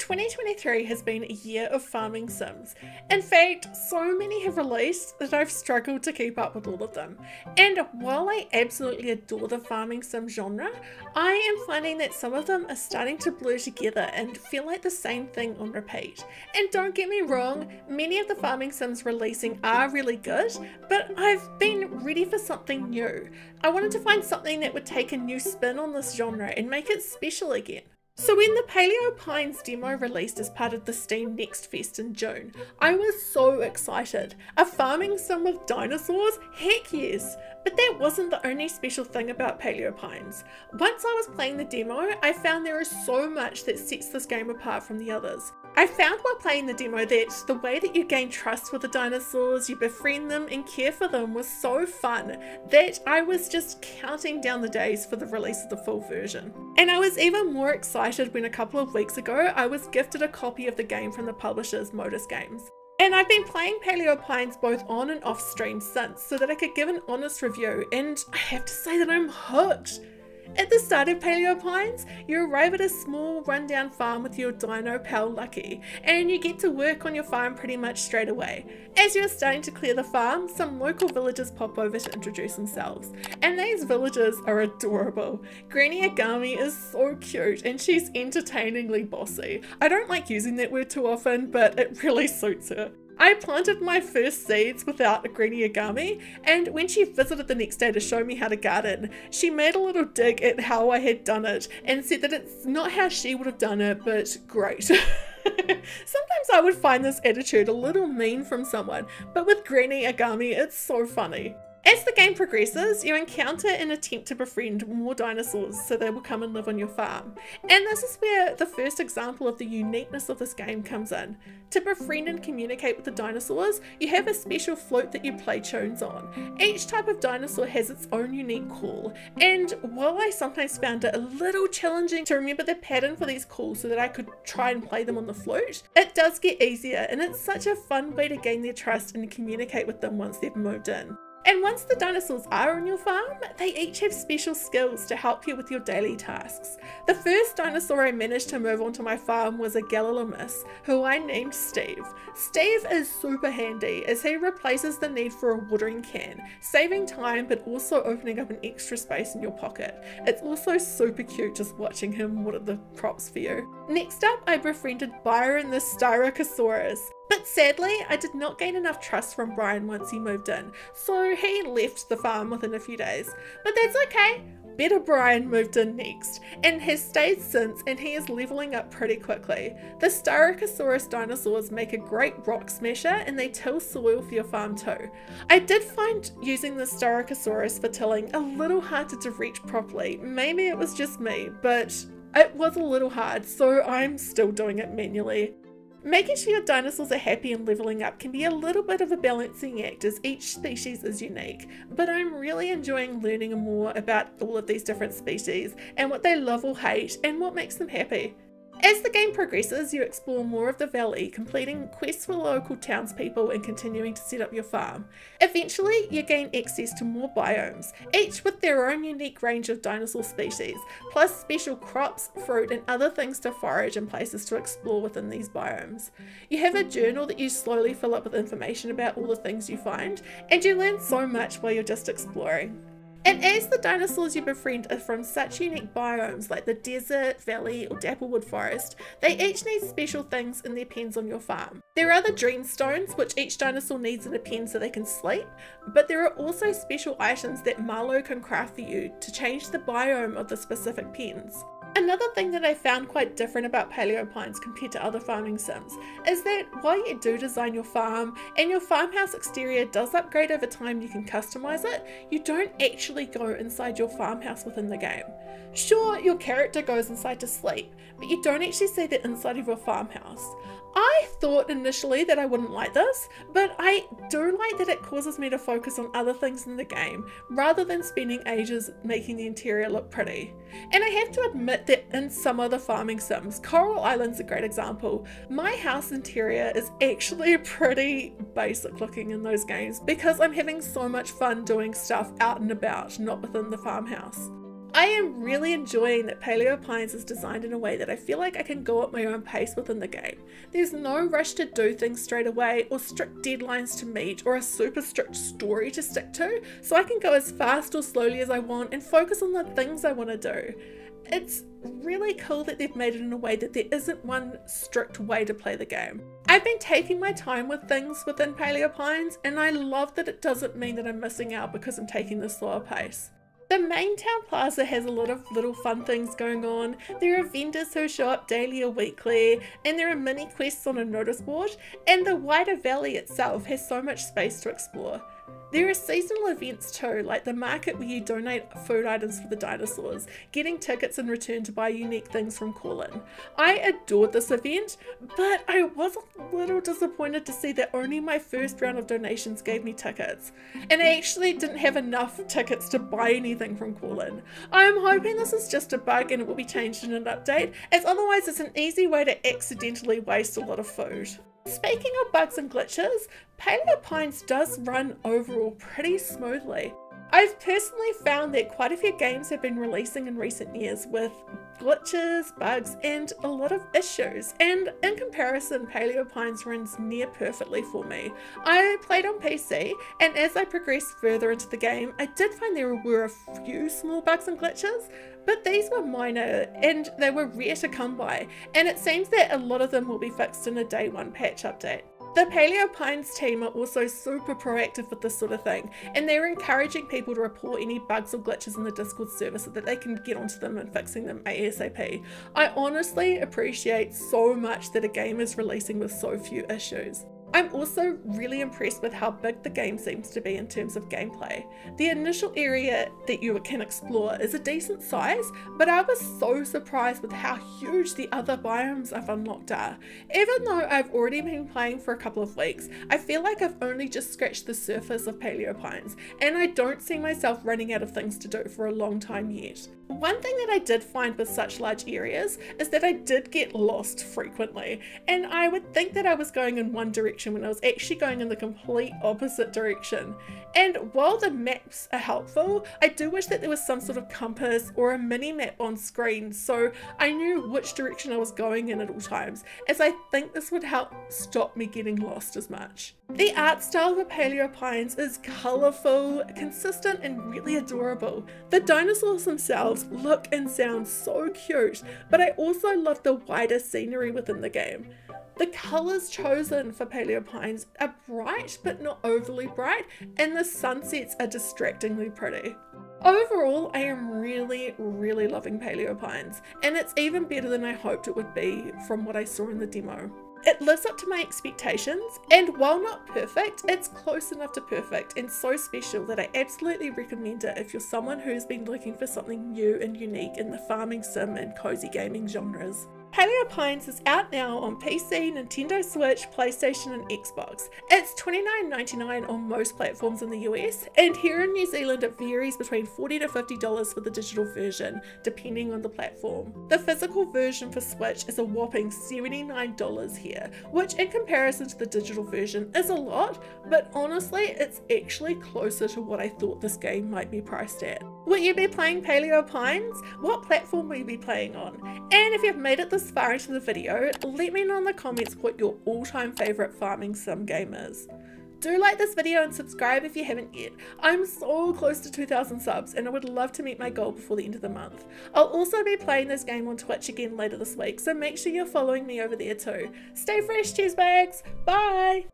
2023 has been a year of farming sims. In fact, so many have released that I've struggled to keep up with all of them. And while I absolutely adore the farming sim genre, I am finding that some of them are starting to blur together and feel like the same thing on repeat. And don't get me wrong, many of the farming sims releasing are really good, but I've been ready for something new. I wanted to find something that would take a new spin on this genre and make it special again. So when the Paleo Pines demo released as part of the Steam Next Fest in June, I was so excited. A farming sim with dinosaurs? Heck yes! But that wasn't the only special thing about Paleo Pines. Once I was playing the demo, I found there is so much that sets this game apart from the others. I found while playing the demo that the way that you gain trust with the dinosaurs, you befriend them and care for them was so fun that I was just counting down the days for the release of the full version. And I was even more excited when a couple of weeks ago I was gifted a copy of the game from the publishers Modus Games. And I've been playing Paleo Pines both on and off stream since so that I could give an honest review, and I have to say that I'm hooked. At the start of Paleo Pines, you arrive at a small rundown farm with your dino pal Lucky, and you get to work on your farm pretty much straight away. As you're starting to clear the farm, some local villagers pop over to introduce themselves, and these villagers are adorable. Granny Agami is so cute and she's entertainingly bossy. I don't like using that word too often, but it really suits her. I planted my first seeds without a Granny Agami, and when she visited the next day to show me how to garden, she made a little dig at how I had done it and said that it's not how she would have done it, but great. Sometimes I would find this attitude a little mean from someone, but with Granny Agami it's so funny. As the game progresses, you encounter and attempt to befriend more dinosaurs so they will come and live on your farm. And this is where the first example of the uniqueness of this game comes in. To befriend and communicate with the dinosaurs, you have a special flute that you play tunes on. Each type of dinosaur has its own unique call, and while I sometimes found it a little challenging to remember the pattern for these calls so that I could try and play them on the flute, it does get easier, and it's such a fun way to gain their trust and communicate with them once they've moved in. And once the dinosaurs are on your farm, they each have special skills to help you with your daily tasks. The first dinosaur I managed to move onto my farm was a Gallimimus, who I named Steve. Steve is super handy as he replaces the need for a watering can, saving time but also opening up an extra space in your pocket. It's also super cute just watching him water the crops for you. Next up, I befriended Byron the Styracosaurus. But sadly, I did not gain enough trust from Brian once he moved in, so he left the farm within a few days. But that's okay. Better Brian moved in next, and has stayed since, and he is leveling up pretty quickly. The Styracosaurus dinosaurs make a great rock smasher, and they till soil for your farm too. I did find using the Styracosaurus for tilling a little harder to reach properly. Maybe it was just me, but it was a little hard, so I'm still doing it manually. Making sure your dinosaurs are happy and leveling up can be a little bit of a balancing act as each species is unique, but I'm really enjoying learning more about all of these different species and what they love or hate and what makes them happy. As the game progresses, you explore more of the valley, completing quests for local townspeople and continuing to set up your farm. Eventually, you gain access to more biomes, each with their own unique range of dinosaur species, plus special crops, fruit and other things to forage and places to explore within these biomes. You have a journal that you slowly fill up with information about all the things you find, and you learn so much while you're just exploring. And as the dinosaurs you befriend are from such unique biomes like the desert, valley or dapplewood forest, they each need special things in their pens on your farm. There are the dream stones, which each dinosaur needs in a pen so they can sleep, but there are also special items that Marlo can craft for you to change the biome of the specific pens. Another thing that I found quite different about Paleo Pines compared to other farming sims is that while you do design your farm and your farmhouse exterior does upgrade over time, you can customize it, you don't actually go inside your farmhouse within the game. Sure, your character goes inside to sleep, but you don't actually see the inside of your farmhouse. I thought initially that I wouldn't like this, but I do like that it causes me to focus on other things in the game rather than spending ages making the interior look pretty. And I have to admit that in some other farming sims, Coral Island's a great example, my house interior is actually pretty basic looking in those games because I'm having so much fun doing stuff out and about, not within the farmhouse. I am really enjoying that Paleo Pines is designed in a way that I feel like I can go at my own pace within the game. There's no rush to do things straight away or strict deadlines to meet or a super strict story to stick to, so I can go as fast or slowly as I want and focus on the things I want to do. It's really cool that they've made it in a way that there isn't one strict way to play the game. I've been taking my time with things within Paleo Pines, and I love that it doesn't mean that I'm missing out because I'm taking the slower pace. The main town plaza has a lot of little fun things going on. There are vendors who show up daily or weekly, and there are mini quests on a notice board, and the wider valley itself has so much space to explore. There are seasonal events too, like the market where you donate food items for the dinosaurs, getting tickets in return to buy unique things from call-in. I adored this event, but I was a little disappointed to see that only my first round of donations gave me tickets, and I actually didn't have enough tickets to buy anything from call-in. I'm hoping this is just a bug and it will be changed in an update, as otherwise it's an easy way to accidentally waste a lot of food. Speaking of bugs and glitches, Paleo Pines does run overall pretty smoothly. I've personally found that quite a few games have been releasing in recent years with glitches, bugs, and a lot of issues, and in comparison, Paleo Pines runs near perfectly for me. I played on PC, and as I progressed further into the game, I did find there were a few small bugs and glitches, but these were minor and they were rare to come by, and it seems that a lot of them will be fixed in a day one patch update. The Paleo Pines team are also super proactive with this sort of thing, and they're encouraging people to report any bugs or glitches in the Discord server so that they can get onto them and fixing them ASAP. I honestly appreciate so much that a game is releasing with so few issues. I'm also really impressed with how big the game seems to be in terms of gameplay. The initial area that you can explore is a decent size, but I was so surprised with how huge the other biomes I've unlocked are. Even though I've already been playing for a couple of weeks, I feel like I've only just scratched the surface of Paleo Pines, and I don't see myself running out of things to do for a long time yet. One thing that I did find with such large areas is that I did get lost frequently, and I would think that I was going in one direction when I was actually going in the complete opposite direction. And while the maps are helpful, I do wish that there was some sort of compass or a mini map on screen so I knew which direction I was going in at all times, as I think this would help stop me getting lost as much. The art style for Paleo Pines is colourful, consistent, and really adorable. The dinosaurs themselves look and sound so cute, but I also love the wider scenery within the game. The colours chosen for Paleo Pines are bright but not overly bright, and the sunsets are distractingly pretty. Overall, I am really loving Paleo Pines, and it's even better than I hoped it would be from what I saw in the demo. It lives up to my expectations, and while not perfect, it's close enough to perfect and so special that I absolutely recommend it if you're someone who's been looking for something new and unique in the farming sim and cozy gaming genres. Paleo Pines is out now on PC, Nintendo Switch, PlayStation and Xbox. It's $29.99 on most platforms in the US, and here in New Zealand it varies between $40 to $50 for the digital version, depending on the platform. The physical version for Switch is a whopping $79 here, which in comparison to the digital version is a lot, but honestly it's actually closer to what I thought this game might be priced at. Will you be playing Paleo Pines? What platform will you be playing on? And if you've made it this far into the video, let me know in the comments what your all-time favourite farming sim game is. Do like this video and subscribe if you haven't yet. I'm so close to 2,000 subs and I would love to meet my goal before the end of the month. I'll also be playing this game on Twitch again later this week, so make sure you're following me over there too. Stay fresh, cheese bags! Bye!